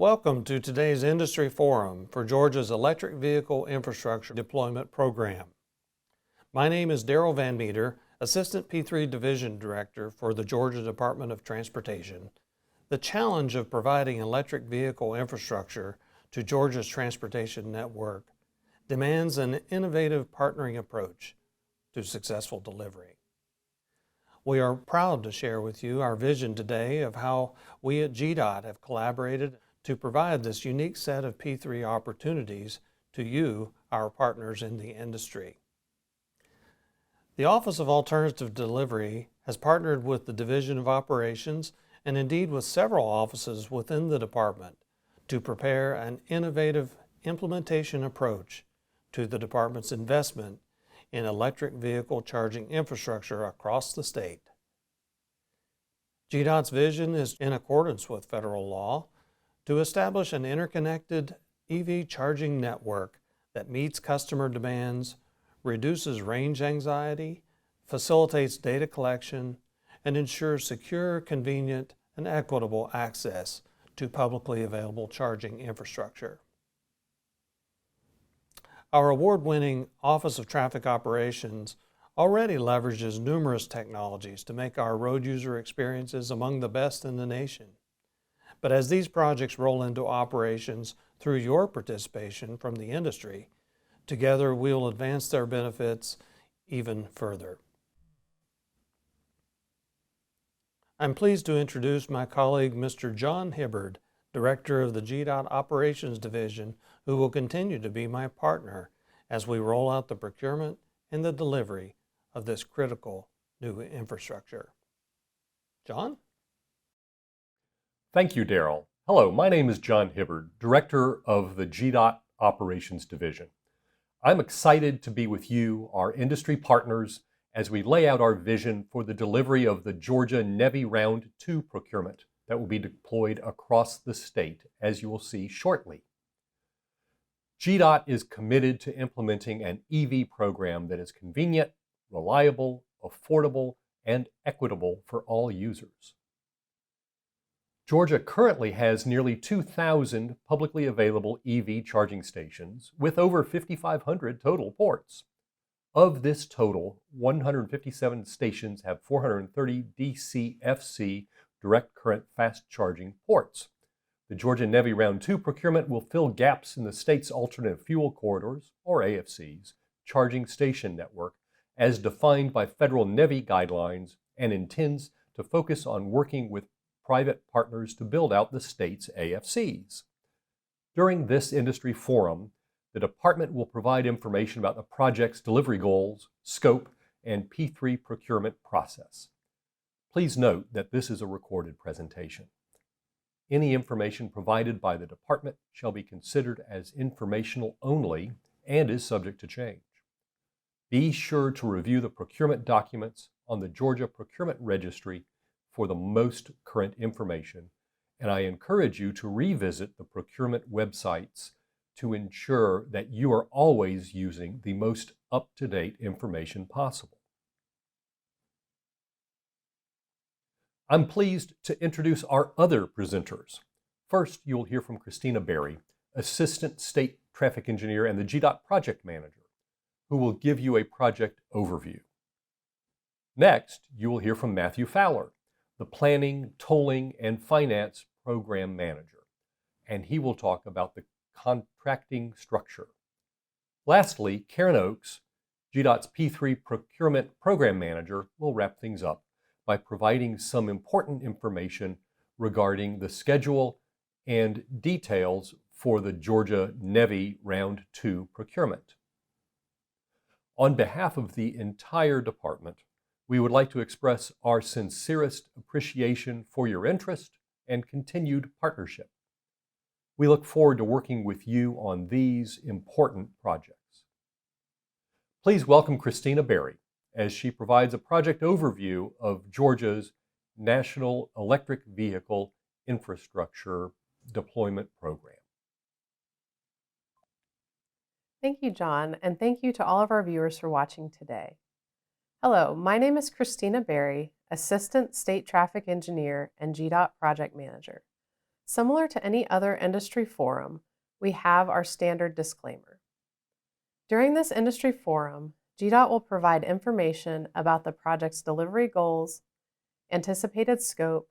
Welcome to today's Industry Forum for Georgia's Electric Vehicle Infrastructure Deployment Program. My name is Darrell Van Meter, Assistant P3 Division Director for the Georgia Department of Transportation. The challenge of providing electric vehicle infrastructure to Georgia's transportation network demands an innovative partnering approach to successful delivery. We are proud to share with you our vision today of how we at GDOT have collaborated to provide this unique set of P3 opportunities to you, our partners in the industry. The Office of Alternative Delivery has partnered with the Division of Operations and indeed with several offices within the department to prepare an innovative implementation approach to the department's investment in electric vehicle charging infrastructure across the state. GDOT's vision is in accordance with federal law to establish an interconnected EV charging network that meets customer demands, reduces range anxiety, facilitates data collection, and ensures secure, convenient, and equitable access to publicly available charging infrastructure. Our award-winning Office of Traffic Operations already leverages numerous technologies to make our road user experiences among the best in the nation. But as these projects roll into operations through your participation from the industry, together we will advance their benefits even further. I'm pleased to introduce my colleague, Mr. John Hibbard, Director of the GDOT Operations Division, who will continue to be my partner as we roll out the procurement and the delivery of this critical new infrastructure. John? Thank you, Darrell. Hello, my name is John Hibbard, Director of the GDOT Operations Division. I'm excited to be with you, our industry partners, as we lay out our vision for the delivery of the Georgia NEVI Round 2 procurement that will be deployed across the state, as you will see shortly. GDOT is committed to implementing an EV program that is convenient, reliable, affordable, and equitable for all users. Georgia currently has nearly 2,000 publicly available EV charging stations with over 5,500 total ports. Of this total, 157 stations have 430 DCFC direct current fast charging ports. The Georgia NEVI Round 2 procurement will fill gaps in the state's alternative fuel corridors, or AFCs, charging station network as defined by federal NEVI guidelines and intends to focus on working with private partners to build out the state's AFCs. During this industry forum, the department will provide information about the project's delivery goals, scope, and P3 procurement process. Please note that this is a recorded presentation. Any information provided by the department shall be considered as informational only and is subject to change. Be sure to review the procurement documents on the Georgia Procurement Registry for the most current information, and I encourage you to revisit the procurement websites to ensure that you are always using the most up-to-date information possible. I'm pleased to introduce our other presenters. First, you'll hear from Christina Berry, Assistant State Traffic Engineer and the GDOT Project Manager, who will give you a project overview. Next, you will hear from Matthew Fowler, the Planning, Tolling, and Finance Program Manager, and he will talk about the contracting structure. Lastly, Karen Oakes, GDOT's P3 Procurement Program Manager, will wrap things up by providing some important information regarding the schedule and details for the Georgia NEVI Round 2 procurement. On behalf of the entire department, we would like to express our sincerest appreciation for your interest and continued partnership. We look forward to working with you on these important projects. Please welcome Christina Berry as she provides a project overview of Georgia's National Electric Vehicle Infrastructure Deployment Program. Thank you, John, and thank you to all of our viewers for watching today. Hello, my name is Christina Berry, Assistant State Traffic Engineer and GDOT Project Manager. Similar to any other industry forum, we have our standard disclaimer. During this industry forum, GDOT will provide information about the project's delivery goals, anticipated scope,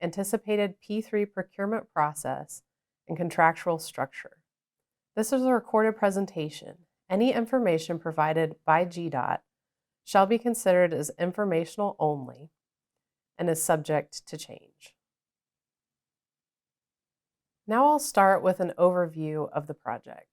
anticipated P3 procurement process, and contractual structure. This is a recorded presentation. Any information provided by GDOT shall be considered as informational only and is subject to change. Now I'll start with an overview of the project.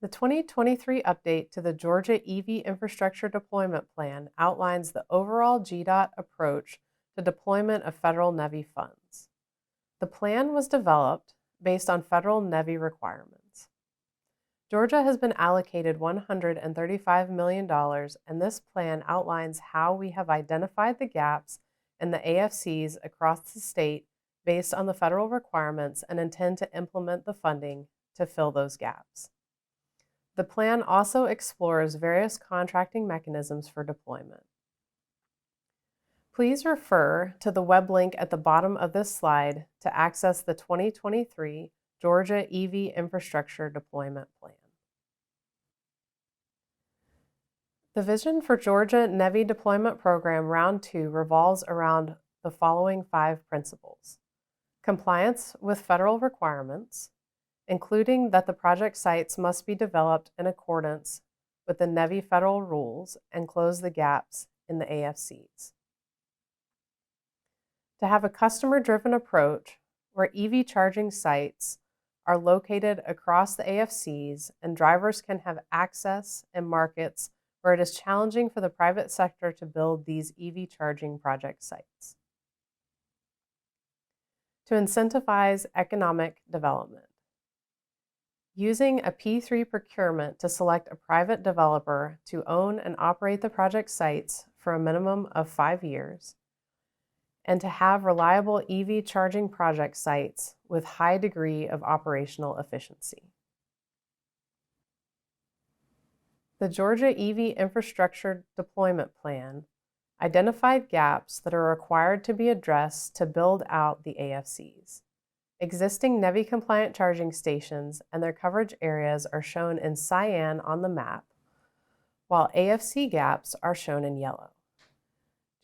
The 2023 update to the Georgia EV Infrastructure Deployment Plan outlines the overall GDOT approach to deployment of federal NEVI funds. The plan was developed based on federal NEVI requirements. Georgia has been allocated $135 million, and this plan outlines how we have identified the gaps in the AFCs across the state based on the federal requirements and intend to implement the funding to fill those gaps. The plan also explores various contracting mechanisms for deployment. Please refer to the web link at the bottom of this slide to access the 2023 Georgia EV Infrastructure Deployment Plan. The vision for Georgia NEVI Deployment Program Round 2 revolves around the following 5 principles: compliance with federal requirements, including that the project sites must be developed in accordance with the NEVI federal rules and close the gaps in the AFCs. To have a customer-driven approach where EV charging sites are located across the AFCs and drivers can have access in markets where it is challenging for the private sector to build these EV charging project sites. To incentivize economic development. Using a P3 procurement to select a private developer to own and operate the project sites for a minimum of 5 years, and to have reliable EV charging project sites with high degree of operational efficiency. The Georgia EV Infrastructure Deployment Plan identified gaps that are required to be addressed to build out the AFCs. Existing NEVI-compliant charging stations and their coverage areas are shown in cyan on the map, while AFC gaps are shown in yellow.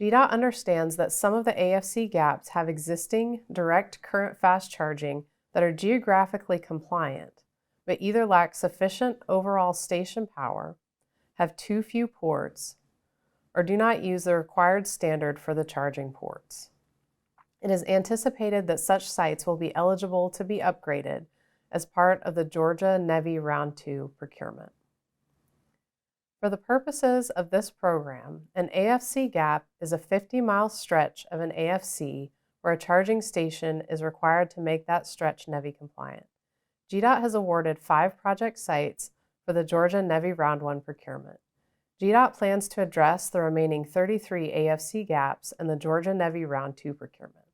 GDOT understands that some of the AFC gaps have existing direct current fast charging that are geographically compliant, but either lack sufficient overall station power, have too few ports, or do not use the required standard for the charging ports. It is anticipated that such sites will be eligible to be upgraded as part of the Georgia NEVI Round 2 procurement. For the purposes of this program, an AFC gap is a 50-mile stretch of an AFC where a charging station is required to make that stretch NEVI compliant. GDOT has awarded 5 project sites for the Georgia NEVI Round 1 procurement. GDOT plans to address the remaining 33 AFC gaps in the Georgia NEVI Round 2 procurement.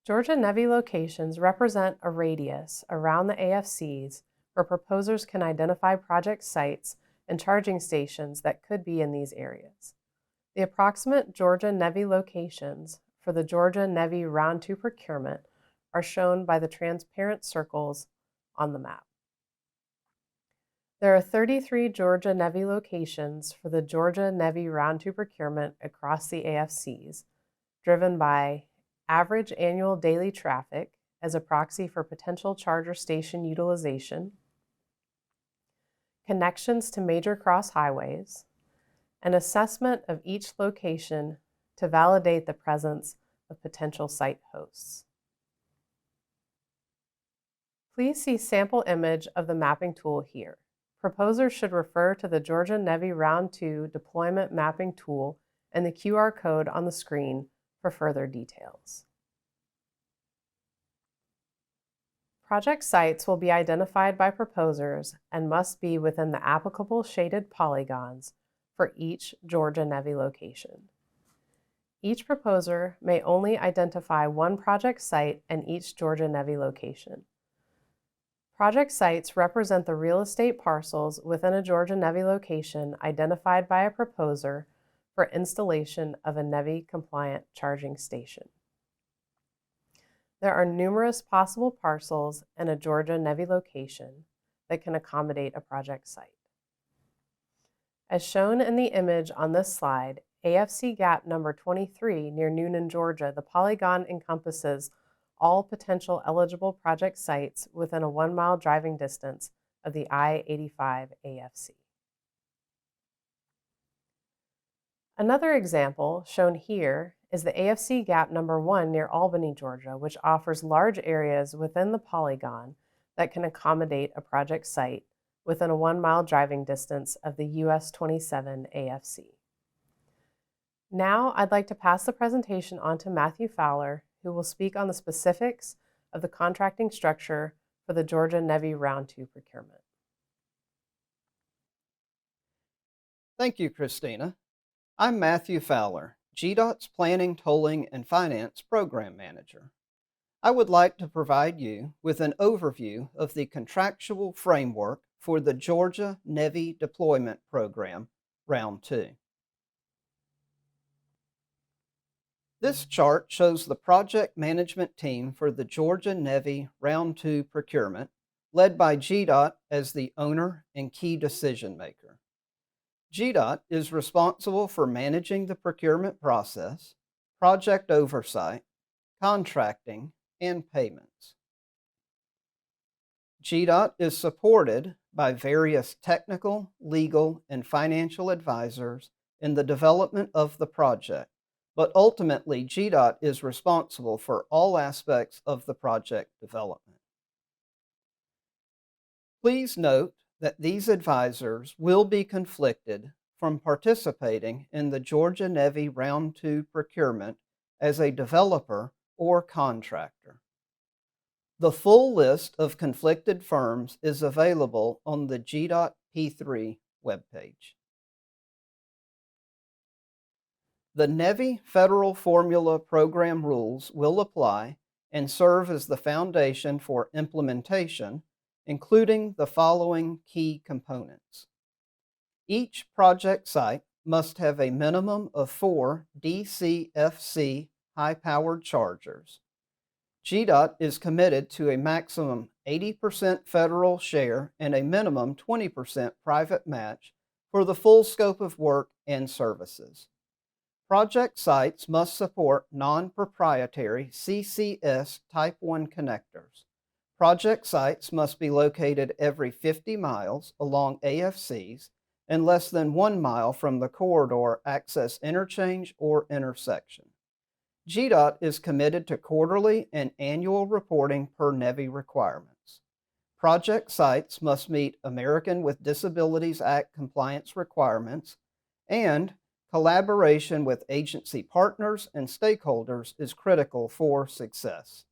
Georgia NEVI locations represent a radius around the AFCs where proposers can identify project sites and charging stations that could be in these areas. The approximate Georgia NEVI locations for the Georgia NEVI Round 2 procurement are shown by the transparent circles on the map. There are 33 Georgia NEVI locations for the Georgia NEVI Round 2 procurement across the AFCs, driven by average annual daily traffic as a proxy for potential charger station utilization, connections to major cross highways, an assessment of each location to validate the presence of potential site hosts. Please see sample image of the mapping tool here. Proposers should refer to the Georgia NEVI Round 2 Deployment Mapping Tool and the QR code on the screen for further details. Project sites will be identified by proposers and must be within the applicable shaded polygons for each Georgia NEVI location. Each proposer may only identify one project site in each Georgia NEVI location. Project sites represent the real estate parcels within a Georgia NEVI location identified by a proposer for installation of a NEVI-compliant charging station. There are numerous possible parcels in a Georgia NEVI location that can accommodate a project site. As shown in the image on this slide, AFC Gap number 23 near Noonan, Georgia, the polygon encompasses all potential eligible project sites within a 1-mile driving distance of the I-85 AFC. Another example shown here is the AFC Gap number 1 near Albany, Georgia, which offers large areas within the polygon that can accommodate a project site within a 1-mile driving distance of the US 27 AFC. Now I'd like to pass the presentation on to Matthew Fowler, who will speak on the specifics of the contracting structure for the Georgia NEVI Round 2 procurement. Thank you, Christina. I'm Matthew Fowler, GDOT's Planning, Tolling, and Finance Program Manager. I would like to provide you with an overview of the contractual framework for the Georgia NEVI Deployment Program, Round 2. This chart shows the project management team for the Georgia NEVI Round 2 procurement, led by GDOT as the owner and key decision maker. GDOT is responsible for managing the procurement process, project oversight, contracting, and payments. GDOT is supported by various technical, legal, and financial advisors in the development of the project, but ultimately GDOT is responsible for all aspects of the project development. Please note that these advisors will be conflicted from participating in the Georgia NEVI Round 2 procurement as a developer or contractor. The full list of conflicted firms is available on the GDOT P3 webpage. The NEVI Federal Formula Program rules will apply and serve as the foundation for implementation, including the following key components. Each project site must have a minimum of 4 DCFC high-powered chargers. GDOT is committed to a maximum 80% federal share and a minimum 20% private match for the full scope of work and services. Project sites must support non-proprietary CCS Type 1 connectors. Project sites must be located every 50 miles along AFCs and less than 1 mile from the corridor access interchange or intersection. GDOT is committed to quarterly and annual reporting per NEVI requirements. Project sites must meet American with Disabilities Act compliance requirements, and collaboration with agency partners and stakeholders is critical for success.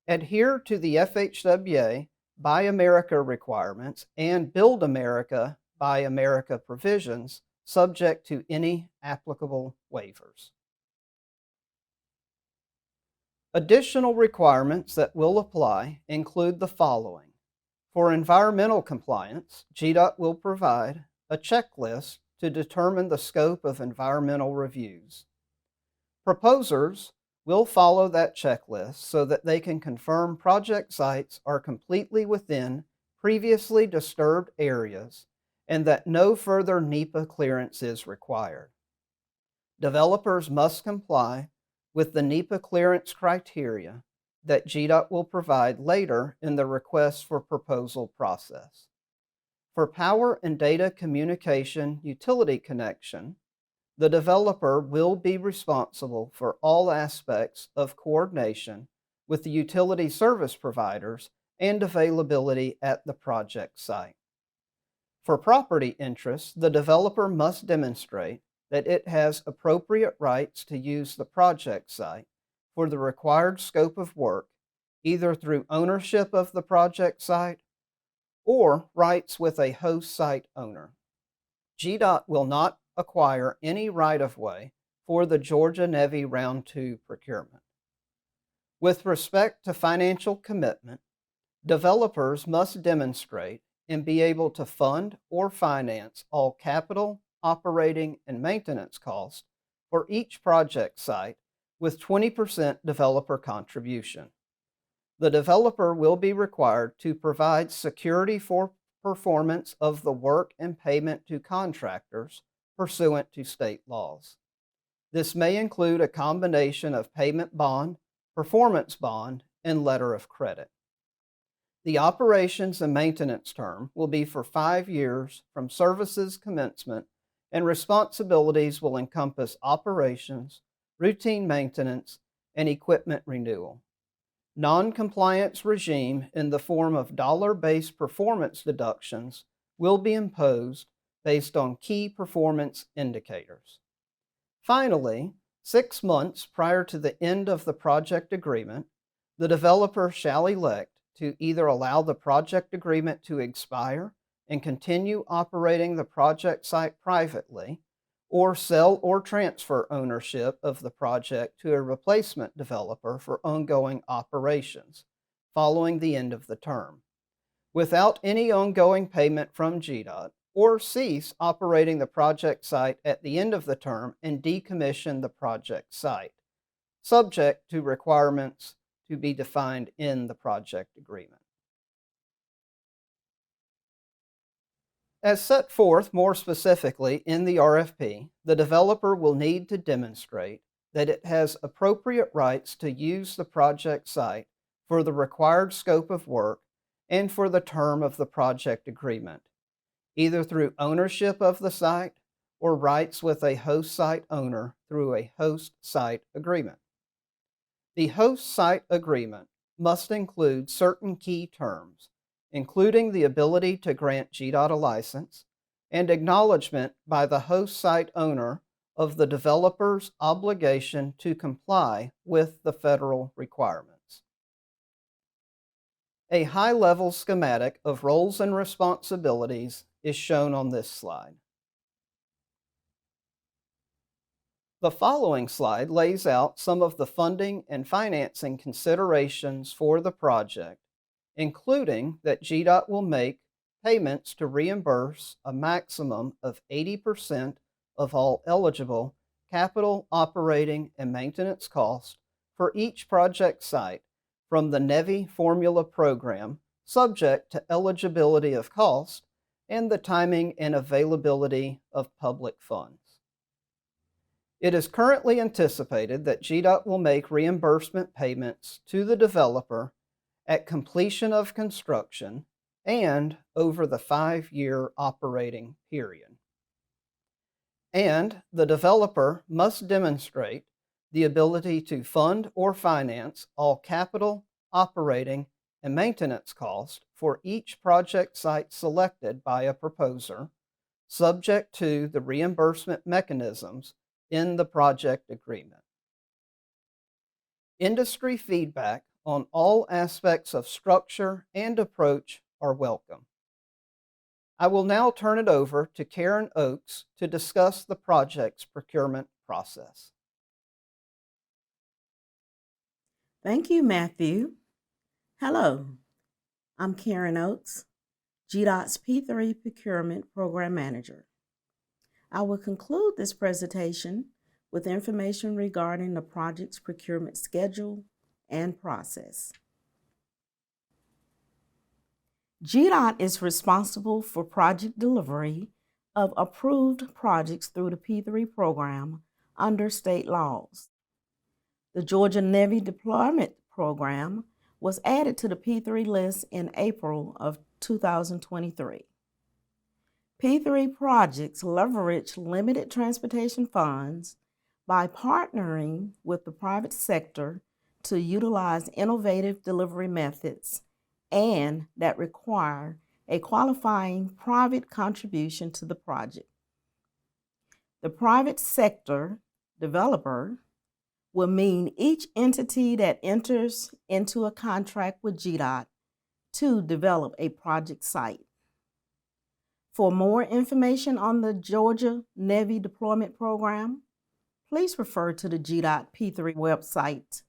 Adhere to the FHWA Buy America requirements and Build America, Buy America provisions, subject to any applicable waivers. Additional requirements that will apply include the following. For environmental compliance, GDOT will provide a checklist to determine the scope of environmental reviews. Proposers will follow that checklist so that they can confirm project sites are completely within previously disturbed areas and that no further NEPA clearance is required. Developers must comply with the NEPA clearance criteria that GDOT will provide later in the request for proposal process. For power and data communication utility connection, the developer will be responsible for all aspects of coordination with the utility service providers and availability at the project site. For property interests, the developer must demonstrate that it has appropriate rights to use the project site for the required scope of work, either through ownership of the project site or rights with a host site owner. GDOT will not acquire any right-of-way for the Georgia NEVI Round 2 procurement. With respect to financial commitment, developers must demonstrate and be able to fund or finance all capital operating, and maintenance costs for each project site with 20% developer contribution. The developer will be required to provide security for performance of the work and payment to contractors pursuant to state laws. This may include a combination of payment bond, performance bond, and letter of credit. The operations and maintenance term will be for 5 years from services commencement, and responsibilities will encompass operations, routine maintenance, and equipment renewal. Non-compliance regime in the form of dollar-based performance deductions will be imposed based on key performance indicators. Finally, 6 months prior to the end of the project agreement, the developer shall elect to either allow the project agreement to expire and continue operating the project site privately, or sell or transfer ownership of the project to a replacement developer for ongoing operations following the end of the term, without any ongoing payment from GDOT, or cease operating the project site at the end of the term and decommission the project site, subject to requirements to be defined in the project agreement. As set forth more specifically in the RFP, the developer will need to demonstrate that it has appropriate rights to use the project site for the required scope of work and for the term of the project agreement, either through ownership of the site or rights with a host site owner through a host site agreement. The host site agreement must include certain key terms, including the ability to grant GDOT a license and acknowledgement by the host site owner of the developer's obligation to comply with the federal requirements. A high-level schematic of roles and responsibilities is shown on this slide. The following slide lays out some of the funding and financing considerations for the project, including that GDOT will make payments to reimburse a maximum of 80% of all eligible capital, operating, and maintenance costs for each project site from the NEVI formula program, subject to eligibility of cost and the timing and availability of public funds. It is currently anticipated that GDOT will make reimbursement payments to the developer at completion of construction and over the 5-year operating period. And the developer must demonstrate the ability to fund or finance all capital, operating, and maintenance costs for each project site selected by a proposer, subject to the reimbursement mechanisms in the project agreement. Industry feedback on all aspects of structure and approach are welcome. I will now turn it over to Karen Oakes to discuss the project's procurement process. Thank you, Matthew. Hello, I'm Karen Oakes, GDOT's P3 Procurement Program Manager. I will conclude this presentation with information regarding the project's procurement schedule and process. GDOT is responsible for project delivery of approved projects through the P3 program under state laws. The Georgia NEVI Deployment Program was added to the P3 list in April of 2023. P3 projects leverage limited transportation funds by partnering with the private sector to utilize innovative delivery methods and that require a qualifying private contribution to the project. The private sector developer will mean each entity that enters into a contract with GDOT to develop a project site. For more information on the Georgia NEVI Deployment Program, please refer to the GDOT P3 website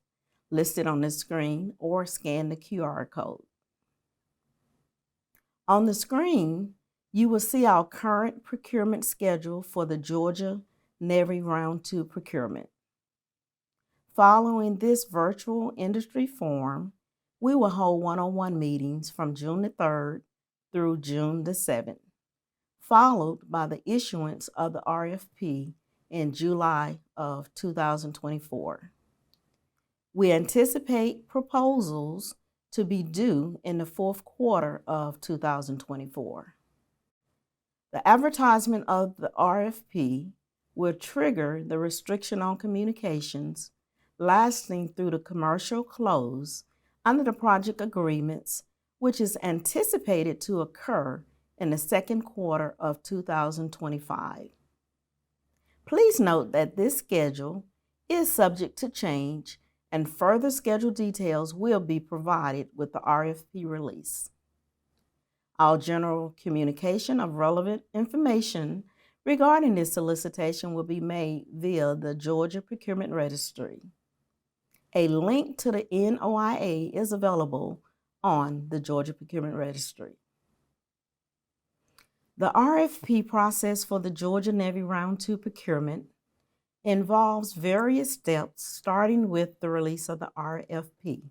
listed on the screen or scan the QR code. On the screen, you will see our current procurement schedule for the Georgia NEVI Round 2 procurement. Following this virtual industry forum, we will hold one-on-one meetings from June the 3rd through June the 7th, followed by the issuance of the RFP in July of 2024. We anticipate proposals to be due in the fourth quarter of 2024. The advertisement of the RFP will trigger the restriction on communications lasting through the commercial close under the project agreements, which is anticipated to occur in the second quarter of 2025. Please note that this schedule is subject to change and further schedule details will be provided with the RFP release. Our general communication of relevant information regarding this solicitation will be made via the Georgia Procurement Registry. A link to the NOIA is available on the Georgia Procurement Registry. The RFP process for the Georgia NEVI Round 2 procurement involves various steps starting with the release of the RFP.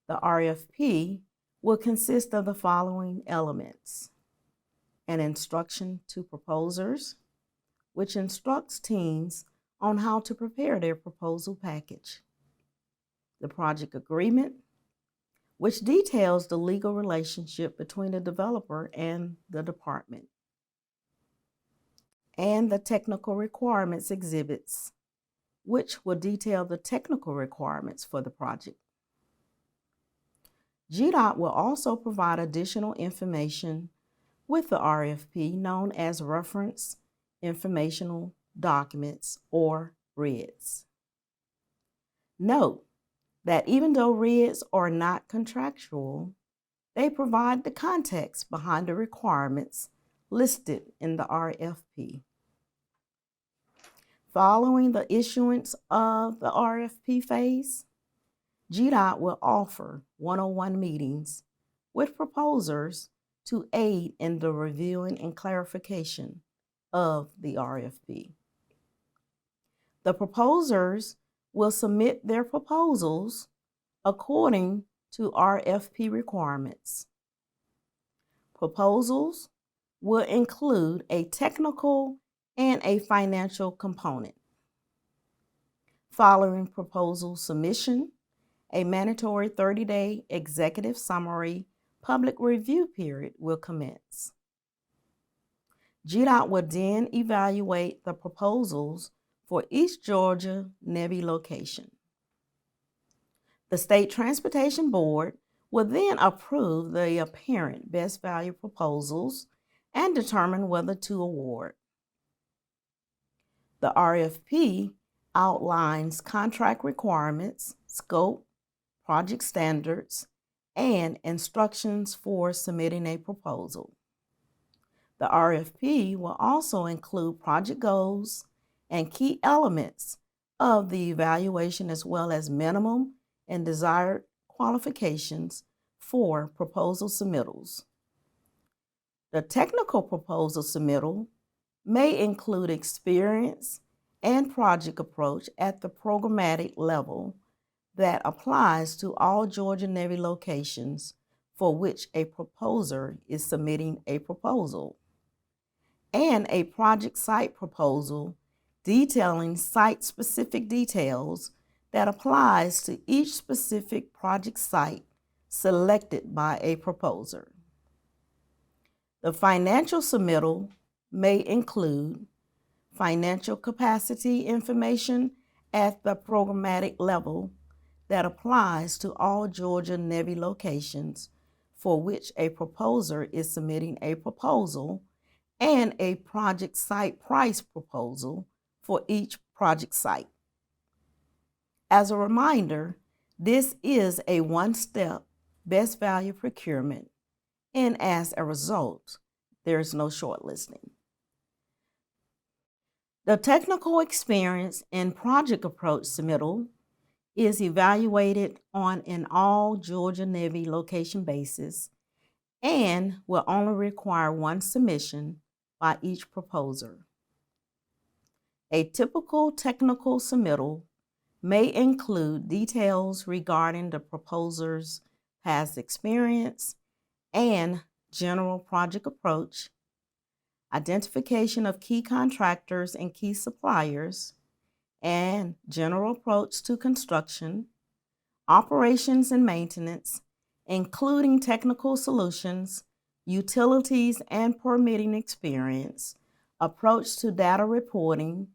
The RFP will consist of the following elements: an instruction to proposers, which instructs teams on how to prepare their proposal package; the project agreement, which details the legal relationship between the developer and the department; and the technical requirements exhibits, which will detail the technical requirements for the project. GDOT will also provide additional information with the RFP known as Reference Informational Documents, or RIDs. Note that even though RIDs are not contractual, they provide the context behind the requirements listed in the RFP. Following the issuance of the RFP phase, GDOT will offer one-on-one meetings with proposers to aid in the reviewing and clarification of the RFP. The proposers will submit their proposals according to RFP requirements. Proposals will include a technical and a financial component. Following proposal submission, a mandatory 30-day executive summary public review period will commence. GDOT will then evaluate the proposals for each Georgia NEVI location. The State Transportation Board will then approve the apparent best value proposals and determine whether to award. The RFP outlines contract requirements, scope, project standards, and instructions for submitting a proposal. The RFP will also include project goals and key elements of the evaluation, as well as minimum and desired qualifications for proposal submittals. The technical proposal submittal may include experience and project approach at the programmatic level that applies to all Georgia NEVI locations for which a proposer is submitting a proposal, and a project site proposal detailing site-specific details that applies to each specific project site selected by a proposer. The financial submittal may include financial capacity information at the programmatic level that applies to all Georgia NEVI locations for which a proposer is submitting a proposal, and a project site price proposal for each project site. As a reminder, this is a one-step best value procurement, and as a result, there is no shortlisting. The technical experience and project approach submittal is evaluated on an all Georgia NEVI location basis and will only require one submission by each proposer. A typical technical submittal may include details regarding the proposer's past experience and general project approach, identification of key contractors and key suppliers, and general approach to construction, operations and maintenance, including technical solutions, utilities and permitting experience, approach to data reporting,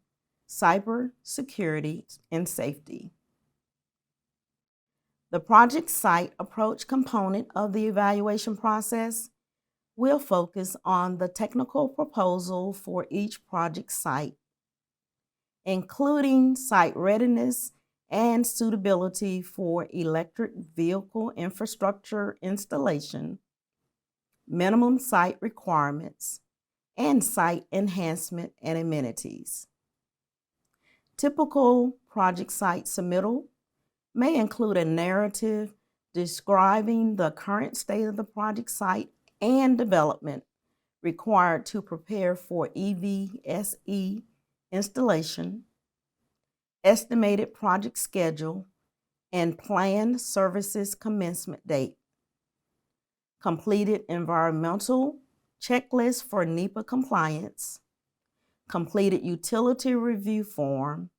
cyber security, and safety. The project site approach component of the evaluation process will focus on the technical proposal for each project site, including site readiness and suitability for electric vehicle infrastructure installation, minimum site requirements, and site enhancement and amenities. Typical project site submittal may include a narrative describing the current state of the project site and development required to prepare for EVSE installation, estimated project schedule, and planned services commencement date, completed environmental checklist for NEPA compliance, completed utility review form,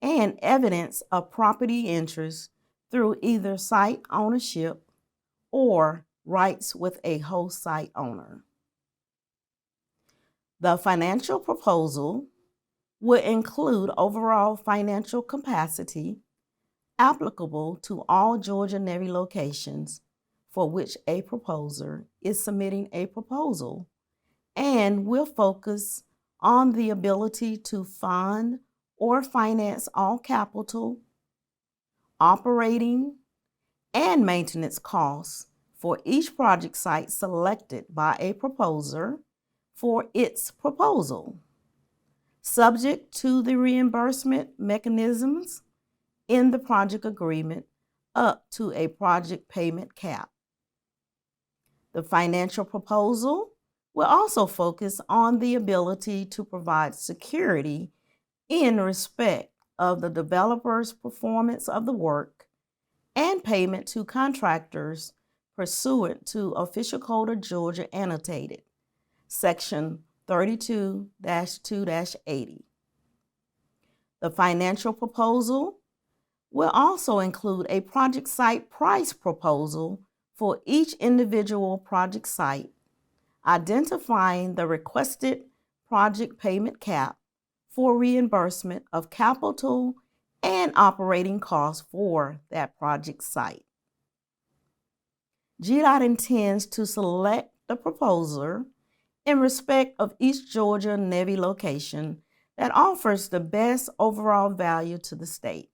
and evidence of property interest through either site ownership or rights with a host site owner. The financial proposal will include overall financial capacity applicable to all Georgia NEVI locations for which a proposer is submitting a proposal, and will focus on the ability to fund or finance all capital, operating, and maintenance costs for each project site selected by a proposer for its proposal, subject to the reimbursement mechanisms in the project agreement up to a project payment cap. The financial proposal will also focus on the ability to provide security in respect of the developer's performance of the work and payment to contractors pursuant to Official Code of Georgia Annotated, Section 32-2-80. The financial proposal will also include a project site price proposal for each individual project site, identifying the requested project payment cap for reimbursement of capital and operating costs for that project site. GDOT intends to select the proposer in respect of each Georgia NEVI location that offers the best overall value to the state.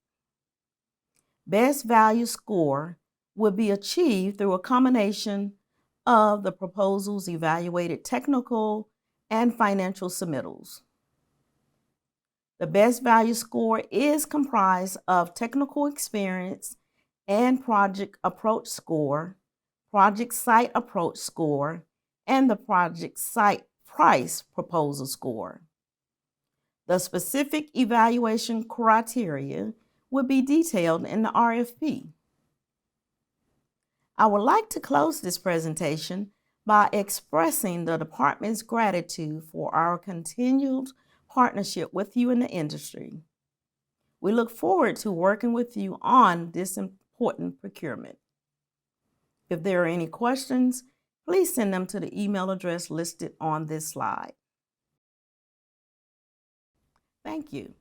Best value score will be achieved through a combination of the proposal's evaluated technical and financial submittals. The best value score is comprised of technical experience and project approach score, project site approach score, and the project site price proposal score. The specific evaluation criteria will be detailed in the RFP. I would like to close this presentation by expressing the department's gratitude for our continued partnership with you in the industry. We look forward to working with you on this important procurement. If there are any questions, please send them to the email address listed on this slide. Thank you.